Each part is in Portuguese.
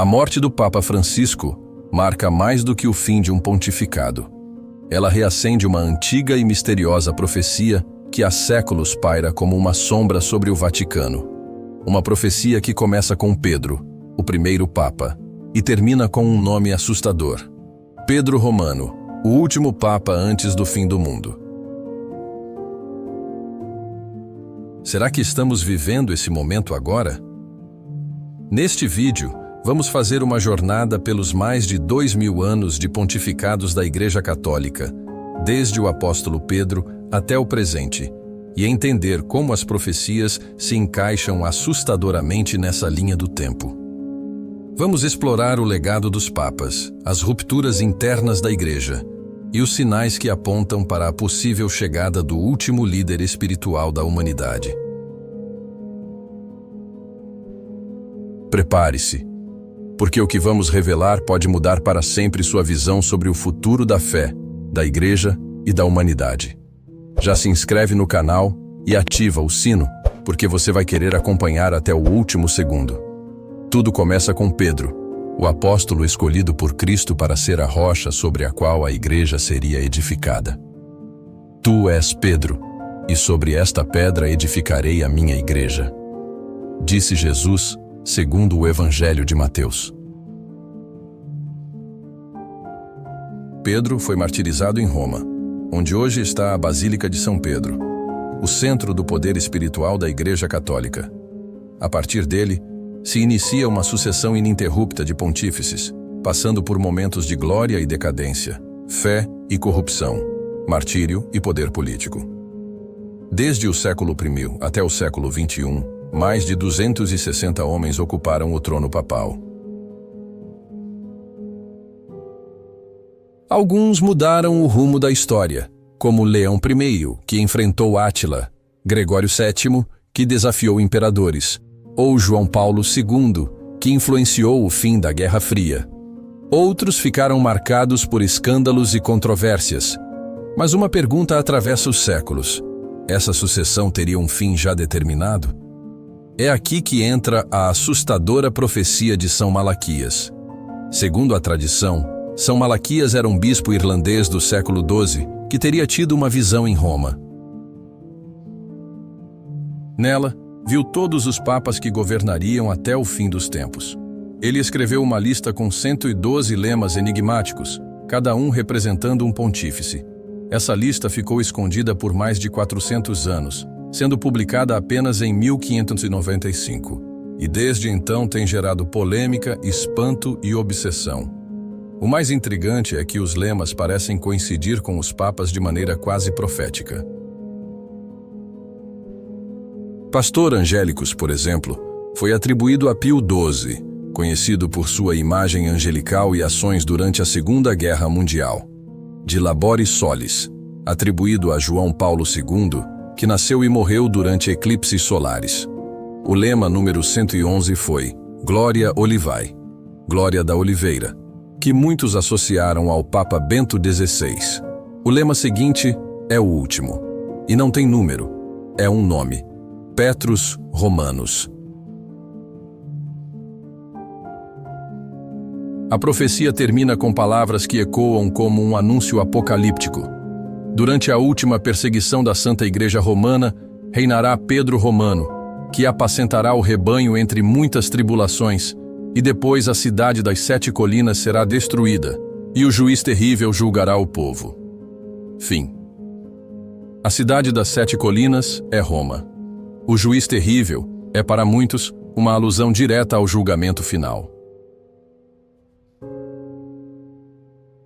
A morte do Papa Francisco marca mais do que o fim de um pontificado. Ela reacende uma antiga e misteriosa profecia que há séculos paira como uma sombra sobre o Vaticano. Uma profecia que começa com Pedro, o primeiro Papa, e termina com um nome assustador: Pedro Romano, o último Papa antes do fim do mundo. Será que estamos vivendo esse momento agora? Neste vídeo, vamos fazer uma jornada pelos mais de 2000 anos de pontificados da Igreja Católica, desde o apóstolo Pedro até o presente, e entender como as profecias se encaixam assustadoramente nessa linha do tempo. Vamos explorar o legado dos papas, as rupturas internas da Igreja e os sinais que apontam para a possível chegada do último líder espiritual da humanidade. Prepare-se, porque o que vamos revelar pode mudar para sempre sua visão sobre o futuro da fé, da Igreja e da humanidade. Já se inscreve no canal e ativa o sino, porque você vai querer acompanhar até o último segundo. Tudo começa com Pedro, o apóstolo escolhido por Cristo para ser a rocha sobre a qual a Igreja seria edificada. Tu és Pedro, e sobre esta pedra edificarei a minha Igreja, disse Jesus, segundo o Evangelho de Mateus. Pedro foi martirizado em Roma, onde hoje está a Basílica de São Pedro, o centro do poder espiritual da Igreja Católica. A partir dele, se inicia uma sucessão ininterrupta de pontífices, passando por momentos de glória e decadência, fé e corrupção, martírio e poder político. Desde o século I até o século XXI, mais de 260 homens ocuparam o trono papal. Alguns mudaram o rumo da história, como Leão I, que enfrentou Átila, Gregório VII, que desafiou imperadores, ou João Paulo II, que influenciou o fim da Guerra Fria. Outros ficaram marcados por escândalos e controvérsias. Mas uma pergunta atravessa os séculos: essa sucessão teria um fim já determinado? É aqui que entra a assustadora profecia de São Malaquias. Segundo a tradição, São Malaquias era um bispo irlandês do século XII que teria tido uma visão em Roma. Nela, viu todos os papas que governariam até o fim dos tempos. Ele escreveu uma lista com 112 lemas enigmáticos, cada um representando um pontífice. Essa lista ficou escondida por mais de 400 anos, sendo publicada apenas em 1595, e desde então tem gerado polêmica, espanto e obsessão. O mais intrigante é que os lemas parecem coincidir com os papas de maneira quase profética. Pastor Angélicos, por exemplo, foi atribuído a Pio XII, conhecido por sua imagem angelical e ações durante a Segunda Guerra Mundial. De Laboris Solis, atribuído a João Paulo II, que nasceu e morreu durante eclipses solares. O lema número 111 foi Gloria Olivae, Glória da Oliveira, que muitos associaram ao Papa Bento XVI. O lema seguinte é o último, e não tem número, é um nome: Petrus Romanus. A profecia termina com palavras que ecoam como um anúncio apocalíptico. Durante a última perseguição da Santa Igreja Romana, reinará Pedro Romano, que apacentará o rebanho entre muitas tribulações, e depois a cidade das 7 colinas será destruída, e o juiz terrível julgará o povo. Fim. A cidade das 7 colinas é Roma. O juiz terrível é, para muitos, uma alusão direta ao julgamento final.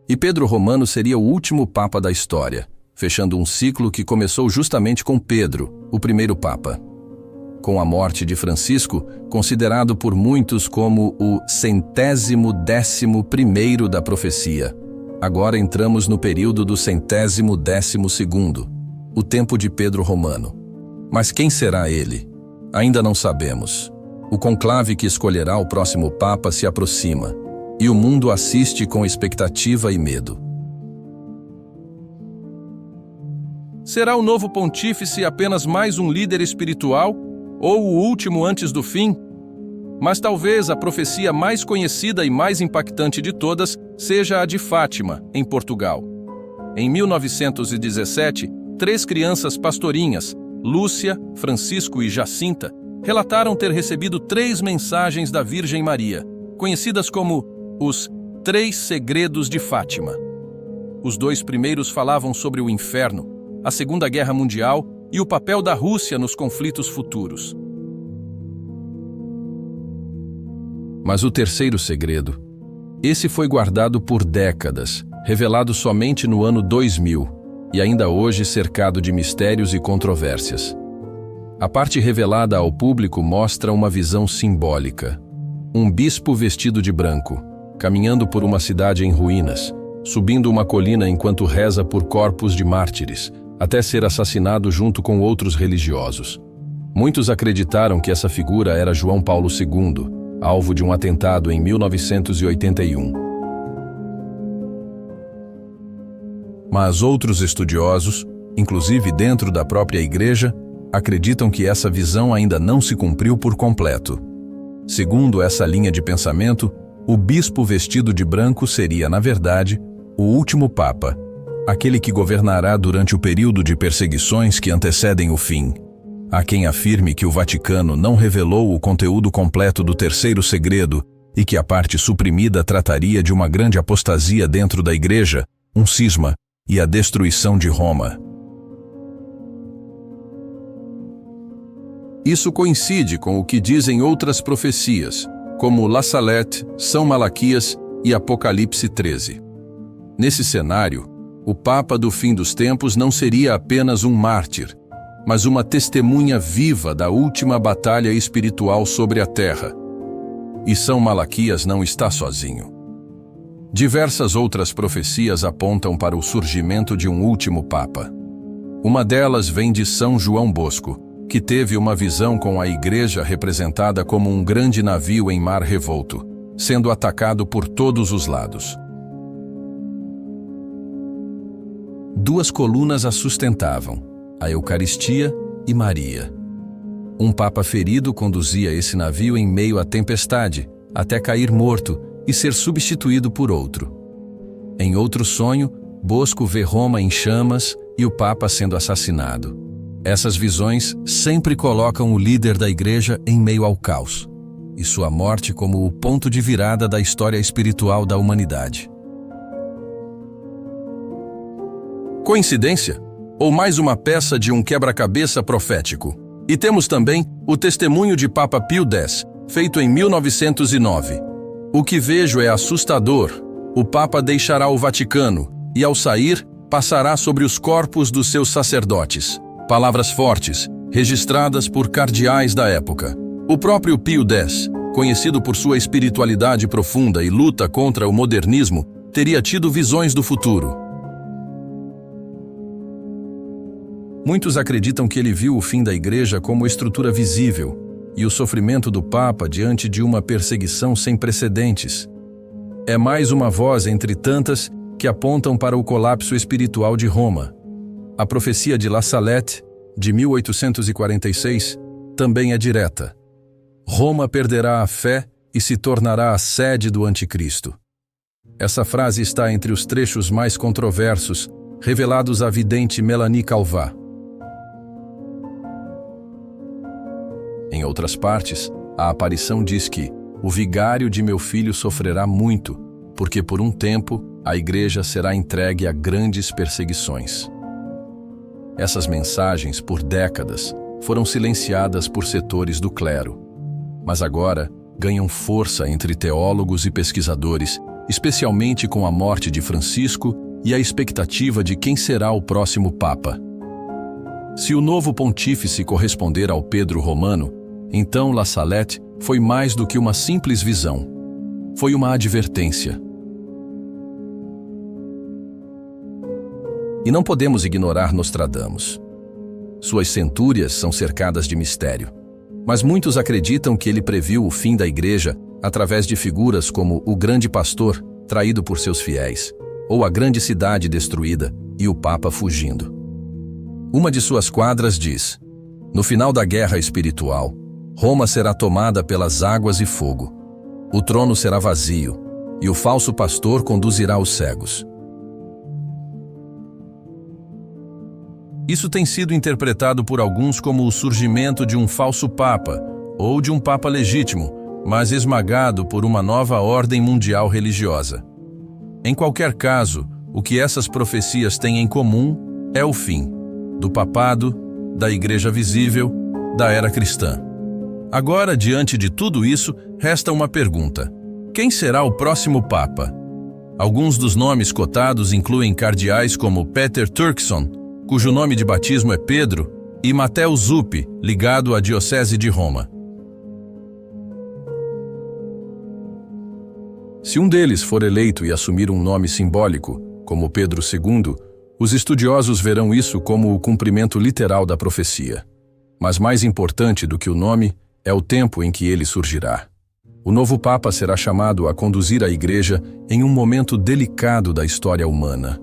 E Pedro Romano seria o último papa da história, fechando um ciclo que começou justamente com Pedro, o primeiro papa. Com a morte de Francisco, considerado por muitos como o 111º da profecia, agora entramos no período do 112º, o tempo de Pedro Romano. Mas quem será ele? Ainda não sabemos. O conclave que escolherá o próximo Papa se aproxima, e o mundo assiste com expectativa e medo. Será o novo pontífice apenas mais um líder espiritual, ou o último antes do fim? Mas talvez a profecia mais conhecida e mais impactante de todas seja a de Fátima, em Portugal. Em 1917, 3 crianças pastorinhas, Lúcia, Francisco e Jacinta, relataram ter recebido 3 mensagens da Virgem Maria, conhecidas como os 3 segredos de Fátima. Os 2 primeiros falavam sobre o inferno, a Segunda Guerra Mundial e o papel da Rússia nos conflitos futuros. Mas o terceiro segredo, esse foi guardado por décadas, revelado somente no ano 2000, e ainda hoje cercado de mistérios e controvérsias. A parte revelada ao público mostra uma visão simbólica. Um bispo vestido de branco, caminhando por uma cidade em ruínas, subindo uma colina enquanto reza por corpos de mártires, até ser assassinado junto com outros religiosos. Muitos acreditaram que essa figura era João Paulo II, alvo de um atentado em 1981. Mas outros estudiosos, inclusive dentro da própria igreja, acreditam que essa visão ainda não se cumpriu por completo. Segundo essa linha de pensamento, o bispo vestido de branco seria, na verdade, o último papa, aquele que governará durante o período de perseguições que antecedem o fim. Há quem afirme que o Vaticano não revelou o conteúdo completo do terceiro segredo e que a parte suprimida trataria de uma grande apostasia dentro da igreja, um cisma e a destruição de Roma. Isso coincide com o que dizem outras profecias, como La Salette, São Malaquias e Apocalipse 13. Nesse cenário, o Papa do fim dos tempos não seria apenas um mártir, mas uma testemunha viva da última batalha espiritual sobre a terra. E São Malaquias não está sozinho. Diversas outras profecias apontam para o surgimento de um último Papa. Uma delas vem de São João Bosco, que teve uma visão com a igreja representada como um grande navio em mar revolto, sendo atacado por todos os lados. 2 colunas a sustentavam, a Eucaristia e Maria. Um papa ferido conduzia esse navio em meio à tempestade, até cair morto e ser substituído por outro. Em outro sonho, Bosco vê Roma em chamas e o papa sendo assassinado. Essas visões sempre colocam o líder da igreja em meio ao caos, e sua morte como o ponto de virada da história espiritual da humanidade. Coincidência? Ou mais uma peça de um quebra-cabeça profético? E temos também o testemunho de Papa Pio X, feito em 1909. O que vejo é assustador. O Papa deixará o Vaticano e, ao sair, passará sobre os corpos dos seus sacerdotes. Palavras fortes, registradas por cardeais da época. O próprio Pio X, conhecido por sua espiritualidade profunda e luta contra o modernismo, teria tido visões do futuro. Muitos acreditam que ele viu o fim da igreja como estrutura visível e o sofrimento do Papa diante de uma perseguição sem precedentes. É mais uma voz entre tantas que apontam para o colapso espiritual de Roma. A profecia de La Salette, de 1846, também é direta. Roma perderá a fé e se tornará a sede do Anticristo. Essa frase está entre os trechos mais controversos, revelados à vidente Melanie Calvat. Em outras partes, a aparição diz que o vigário de meu filho sofrerá muito, porque por um tempo a igreja será entregue a grandes perseguições. Essas mensagens, por décadas, foram silenciadas por setores do clero, mas agora ganham força entre teólogos e pesquisadores, especialmente com a morte de Francisco e a expectativa de quem será o próximo Papa. Se o novo pontífice corresponder ao Pedro Romano, então La Salette foi mais do que uma simples visão. Foi uma advertência. E não podemos ignorar Nostradamus. Suas centúrias são cercadas de mistério, mas muitos acreditam que ele previu o fim da igreja através de figuras como o grande pastor traído por seus fiéis, ou a grande cidade destruída e o Papa fugindo. Uma de suas quadras diz: no final da guerra espiritual, Roma será tomada pelas águas e fogo. O trono será vazio, e o falso pastor conduzirá os cegos. Isso tem sido interpretado por alguns como o surgimento de um falso papa, ou de um papa legítimo, mas esmagado por uma nova ordem mundial religiosa. Em qualquer caso, o que essas profecias têm em comum é o fim do papado, da igreja visível, da era cristã. Agora, diante de tudo isso, resta uma pergunta: quem será o próximo papa? Alguns dos nomes cotados incluem cardeais como Peter Turkson, cujo nome de batismo é Pedro, e Matteo Zuppi, ligado à Diocese de Roma. Se um deles for eleito e assumir um nome simbólico, como Pedro II, os estudiosos verão isso como o cumprimento literal da profecia. Mas mais importante do que o nome é o tempo em que ele surgirá. O novo Papa será chamado a conduzir a Igreja em um momento delicado da história humana.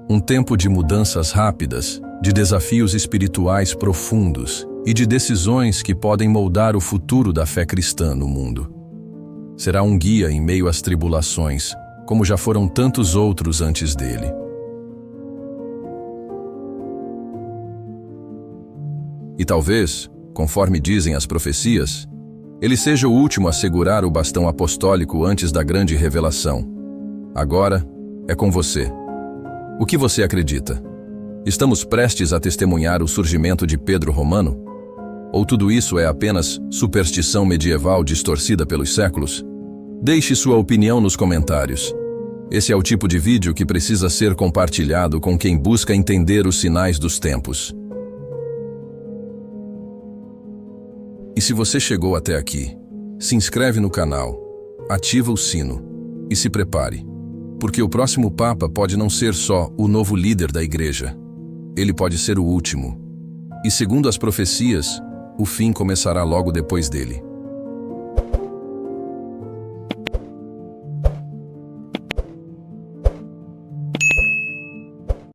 Um tempo de mudanças rápidas, de desafios espirituais profundos e de decisões que podem moldar o futuro da fé cristã no mundo. Será um guia em meio às tribulações, como já foram tantos outros antes dele. E talvez, conforme dizem as profecias, ele seja o último a segurar o bastão apostólico antes da grande revelação. Agora, é com você. O que você acredita? Estamos prestes a testemunhar o surgimento de Pedro Romano? Ou tudo isso é apenas superstição medieval distorcida pelos séculos? Deixe sua opinião nos comentários. Esse é o tipo de vídeo que precisa ser compartilhado com quem busca entender os sinais dos tempos. E se você chegou até aqui, se inscreve no canal, ativa o sino e se prepare, porque o próximo Papa pode não ser só o novo líder da Igreja. Ele pode ser o último. E segundo as profecias, o fim começará logo depois dele.